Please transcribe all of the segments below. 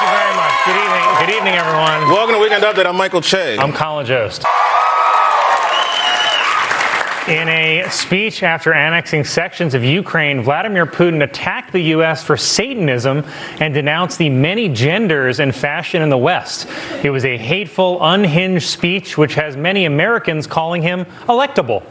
you very much. Good evening. Good evening, everyone. Welcome to Weekend Update. I'm Michael Che. I'm Colin Jost. In a speech after annexing sections of Ukraine, Vladimir Putin attacked the U.S. for Satanism and denounced the many genders and fashion in the West. It was a hateful, unhinged speech, which has many Americans calling him electable.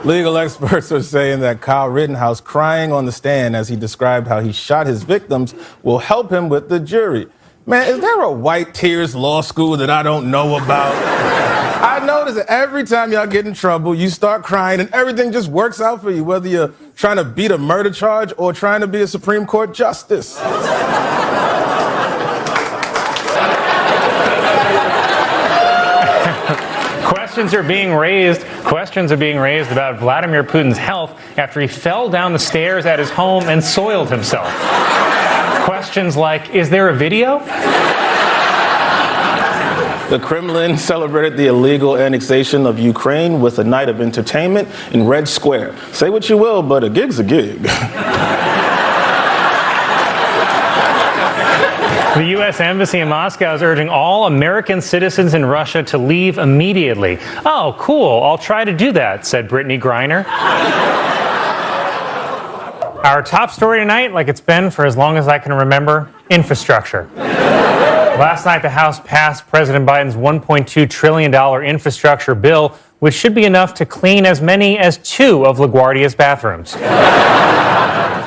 Legal experts are saying that Kyle Rittenhouse crying on the stand as he described how he shot his victims will help him with the jury. Man, is there a white tears law school that I don't know about? I notice that every time y'all get in trouble, you start crying and everything just works out for you, whether you're trying to beat a murder charge or trying to be a Supreme Court justice. Questions are being raised about Vladimir Putin's health after he fell down the stairs at his home and soiled himself. Questions like, is there a video? The Kremlin celebrated the illegal annexation of Ukraine with a night of entertainment in Red Square. Say what you will, but a gig's a gig. The U.S. Embassy in Moscow is urging all American citizens in Russia to leave immediately. Oh, cool. I'll try to do that, said Brittany Griner. Our top story tonight, like it's been for as long as I can remember, infrastructure. Last night, the House passed President Biden's $1.2 trillion infrastructure bill, which should be enough to clean as many as 2 of LaGuardia's bathrooms.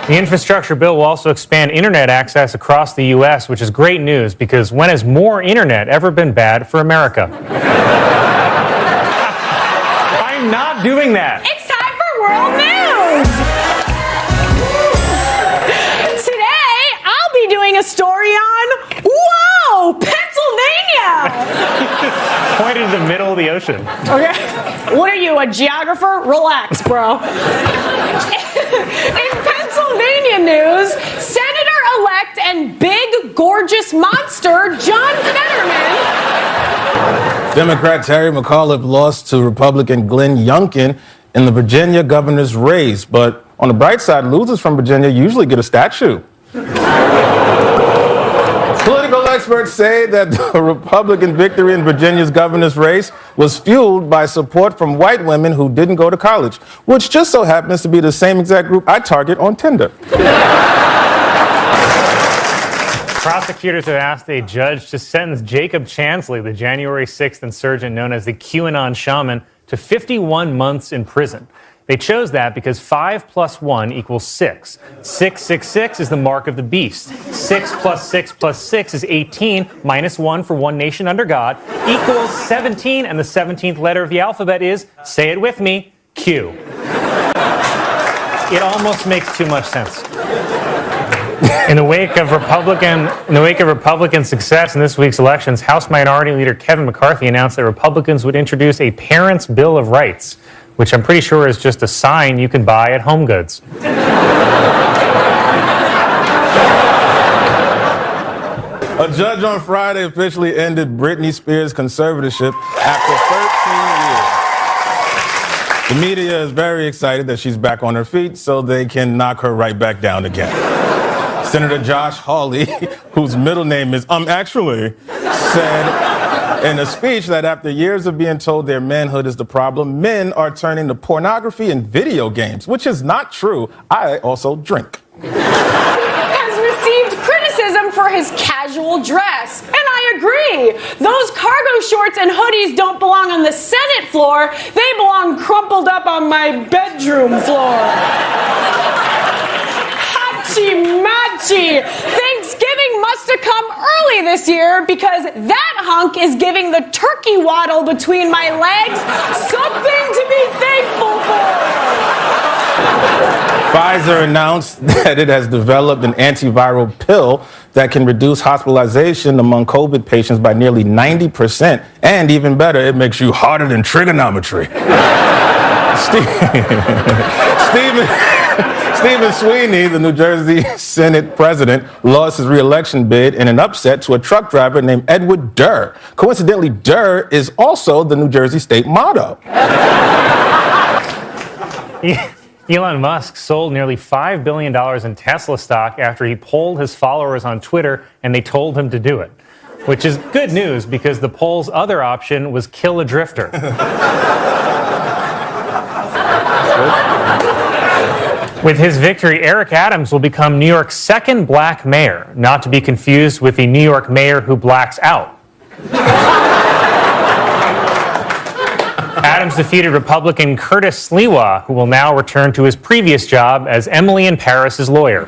The infrastructure bill will also expand internet access across the U.S., which is great news because when has more internet ever been bad for America? I'm not doing that. It's time for World News! Today, I'll be doing a story on, whoa, Pennsylvania! Pointed to the middle of the ocean. Okay. What are you, a geographer? Relax, bro. In Pennsylvania news, Senator-elect and big, gorgeous monster John Fetterman. Democrat Terry McAuliffe lost to Republican Glenn Youngkin in the Virginia governor's race. But on the bright side, losers from Virginia usually get a statue. Political experts say that the Republican victory in Virginia's governor's race was fueled by support from white women who didn't go to college, which just so happens to be the same exact group I target on Tinder. Prosecutors have asked a judge to sentence Jacob Chansley, the January 6th insurgent known as the QAnon shaman, to 51 months in prison. They chose that because 5 + 1 = 6. 666 is the mark of the beast. 6 + 6 + 6 is 18, minus 1 for one nation under God, equals 17, and the 17th letter of the alphabet is, say it with me, Q. It almost makes too much sense. In the wake of Republican success in this week's elections, House Minority Leader Kevin McCarthy announced that Republicans would introduce a Parents' Bill of Rights, which I'm pretty sure is just a sign you can buy at Home Goods. A judge on Friday officially ended Britney Spears' conservatorship after 13 years. The media is very excited that she's back on her feet so they can knock her right back down again. Senator Josh Hawley, whose middle name is actually, said in a speech that after years of being told their manhood is the problem, men are turning to pornography and video games, which is not true. I also drink. Has received criticism for his casual dress. And I agree. Those cargo shorts and hoodies don't belong on the Senate floor. They belong crumpled up on my bedroom floor. Hachi-machi. Thanksgiving must have come early this year because that hunk is giving the turkey waddle between my legs something to be thankful for. Pfizer announced that it has developed an antiviral pill that can reduce hospitalization among COVID patients by nearly 90%. And even better, it makes you harder than trigonometry. Stephen Sweeney, the New Jersey Senate president, lost his re-election bid in an upset to a truck driver named Edward Durr. Coincidentally, Durr is also the New Jersey state motto. Elon Musk sold nearly $5 billion in Tesla stock after he polled his followers on Twitter and they told him to do it, which is good news because the poll's other option was kill a drifter. With his victory, Eric Adams will become New York's second black mayor, not to be confused with the New York mayor who blacks out. Adams defeated Republican Curtis Sliwa, who will now return to his previous job as Emily in Paris's lawyer.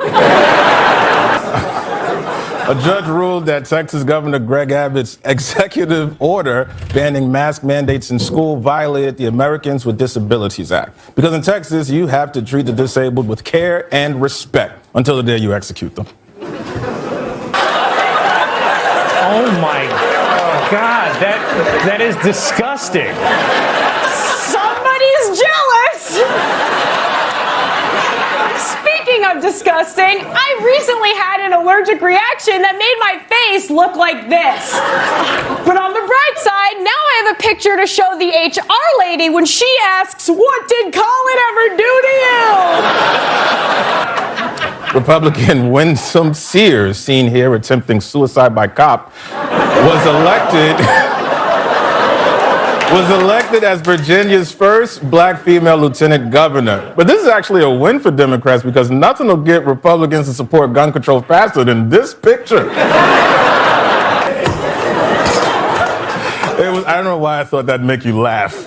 A judge ruled that Texas Governor Greg Abbott's executive order banning mask mandates in school violated the Americans with Disabilities Act. Because in Texas, you have to treat the disabled with care and respect until the day you execute them. Oh my God, that is disgusting. Somebody's jealous. Speaking of disgusting, I recently had an allergic reaction that made my face look like this. But on the bright side, now I have a picture to show the HR lady when she asks, "What did Colin ever do to you?" Republican Winsome Sears, seen here attempting suicide by cop, was elected as Virginia's first black female lieutenant governor. But this is actually a win for Democrats because nothing will get Republicans to support gun control faster than this picture. I don't know why I thought that'd make you laugh.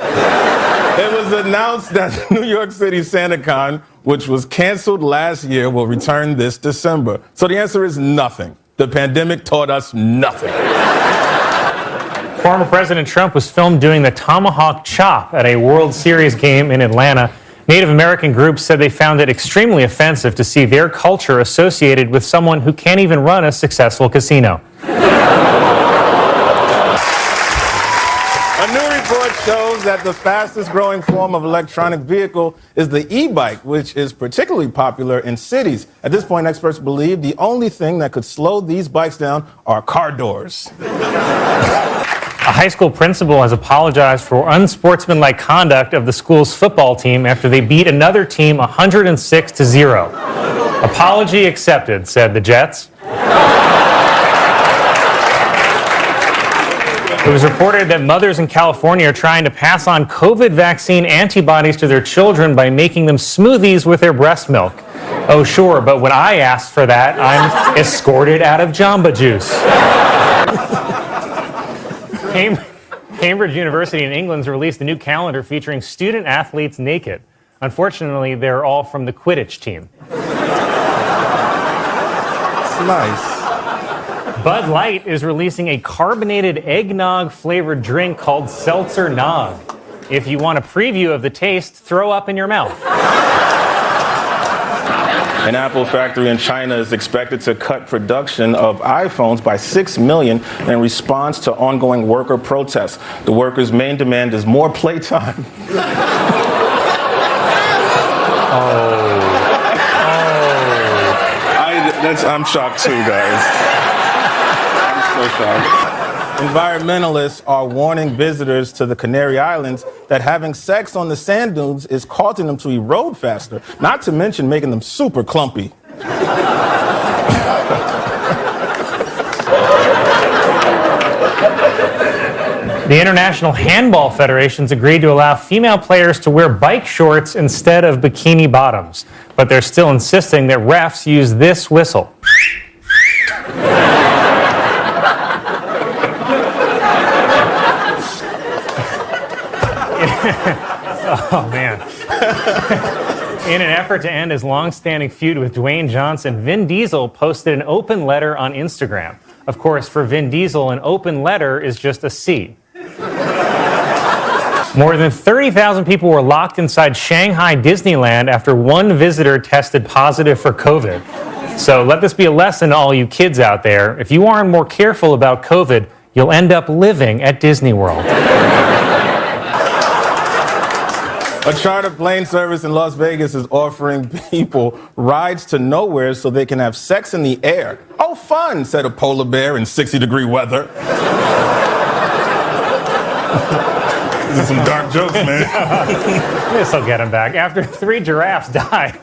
It was announced that New York City SantaCon, which was canceled last year, will return this December. So the answer is nothing. The pandemic taught us nothing. Former President Trump was filmed doing the tomahawk chop at a World Series game in Atlanta. Native American groups said they found it extremely offensive to see their culture associated with someone who can't even run a successful casino. A new report shows that the fastest growing form of electronic vehicle is the e-bike, which is particularly popular in cities. At this point, experts believe the only thing that could slow these bikes down are car doors. A high school principal has apologized for unsportsmanlike conduct of the school's football team after they beat another team 106-0. Apology accepted, said the Jets. It was reported that mothers in California are trying to pass on COVID vaccine antibodies to their children by making them smoothies with their breast milk. Oh, sure, but when I asked for that, I'm escorted out of Jamba Juice. Cambridge University in England's released a new calendar featuring student athletes naked. Unfortunately, they're all from the Quidditch team. It's nice. Bud Light is releasing a carbonated eggnog-flavored drink called Seltzer Nog. If you want a preview of the taste, throw up in your mouth. An Apple factory in China is expected to cut production of iPhones by 6 million in response to ongoing worker protests. The workers' main demand is more playtime. I'm shocked too, guys. I'm so shocked. Environmentalists are warning visitors to the Canary Islands that having sex on the sand dunes is causing them to erode faster, not to mention making them super clumpy. The International Handball Federation's agreed to allow female players to wear bike shorts instead of bikini bottoms, but they're still insisting that refs use this whistle. Oh, man. In an effort to end his long-standing feud with Dwayne Johnson, Vin Diesel posted an open letter on Instagram. Of course, for Vin Diesel, an open letter is just a C. More than 30,000 people were locked inside Shanghai Disneyland after one visitor tested positive for COVID. So let this be a lesson to all you kids out there. If you aren't more careful about COVID, you'll end up living at Disney World. A charter plane service in Las Vegas is offering people rides to nowhere so they can have sex in the air. Oh, fun, said a polar bear in 60-degree weather. These are some dark jokes, man. This will get him back. After 3 giraffes died.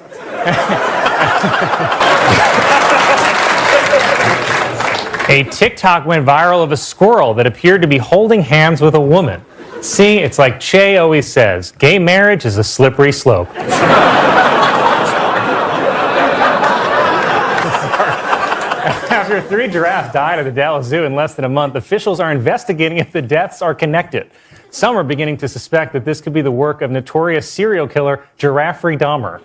A TikTok went viral of a squirrel that appeared to be holding hands with a woman. See, it's like Che always says, gay marriage is a slippery slope. After 3 giraffes died at the Dallas Zoo in less than a month, officials are investigating if the deaths are connected. Some are beginning to suspect that this could be the work of notorious serial killer Jeffrey Dahmer.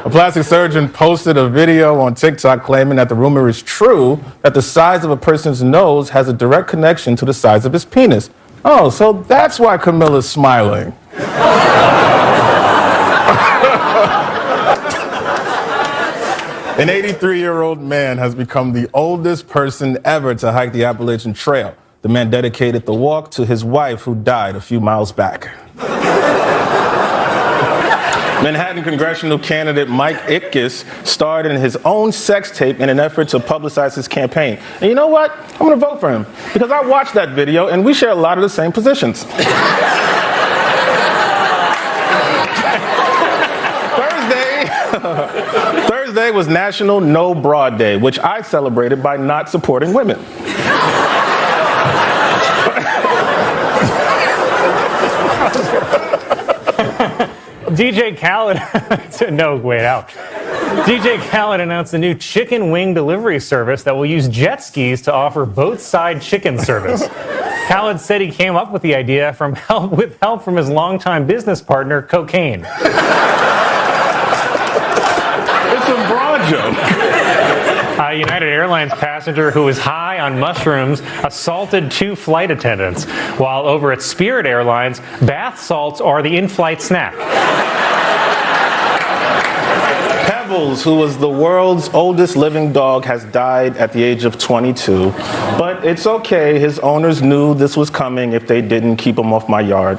A plastic surgeon posted a video on TikTok claiming that the rumor is true that the size of a person's nose has a direct connection to the size of his penis. Oh, so that's why Camilla's smiling. An 83-year-old man has become the oldest person ever to hike the Appalachian Trail. The man dedicated the walk to his wife, who died a few miles back. Manhattan congressional candidate MOCKS starred in his own sex tape in an effort to publicize his campaign. And you know what? I'm going to vote for him because I watched that video and we share a lot of the same positions. Thursday was National No Broad Day, which I celebrated by not supporting women. DJ Khaled, no, wait out. DJ Khaled announced a new chicken wing delivery service that will use jet skis to offer boat-side chicken service. Khaled said he came up with the idea with help from his longtime business partner, cocaine. It's a broad joke. A United Airlines passenger who was high on mushrooms assaulted 2 flight attendants, while over at Spirit Airlines, bath salts are the in-flight snack. Pebbles, who was the world's oldest living dog, has died at the age of 22. But it's okay, his owners knew this was coming if they didn't keep him off my yard.